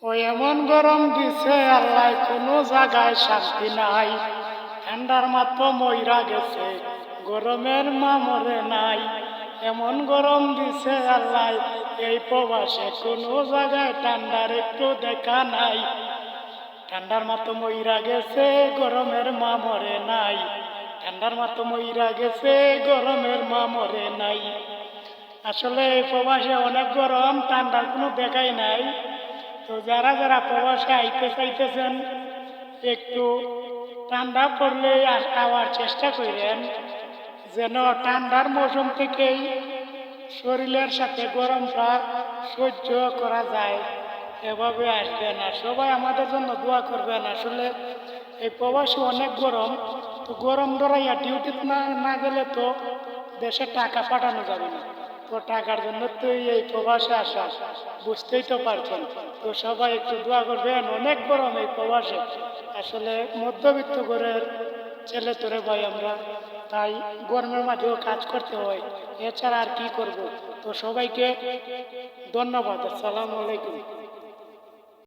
ওই এমন গরম দিছে আল্লাহ, কোনো জায়গায় শান্তি নাই। ঠান্ডার মাত্র মইরা গেছে, গরমের মামরে নাই। এমন গরম দিছে আল্লাহ, এই প্রবাসে কোনো জায়গায় ঠান্ডার একটু দেখা নাই। ঠান্ডার মাত্র মইরা গেছে, গরমের মামরে নাই। ঠান্ডার মাত্র মইরা গেছে, গরমের মামরে নাই। আসলে এই প্রবাসে অনেক গরম, ঠান্ডার কোনো দেখাই নাই। তো যারা যারা প্রবাসে আইতে চাইতেছেন, একটু ঠান্ডা পড়লে আওয়ার চেষ্টা করেন, যেন ঠান্ডার মৌসুম থেকেই শরীরের সাথে গরমটা সহ্য করা যায়। এভাবে আসবেন, আর সবাই আমাদের জন্য দোয়া করবেন। আসলে এই প্রবাসে অনেক গরম, তো গরম ধরাইয়া ডিউটি না গেলে তো দেশে টাকা পাঠানো যাবে না। তো টাকার জন্য তো এই প্রবাসে আসা, বুঝতেই তো পারছেন। তো সবাই একটু দোয়া করবেন, অনেক গরম এই প্রবাসে। আসলে মধ্যবিত্ত ঘরের ছেলে তোরে ভাই আমরা, তাই গরমের মাঝেও কাজ করতে হয়, এছাড়া আর কি করব। তো সবাইকে ধন্যবাদ, আসসালামু আলাইকুম।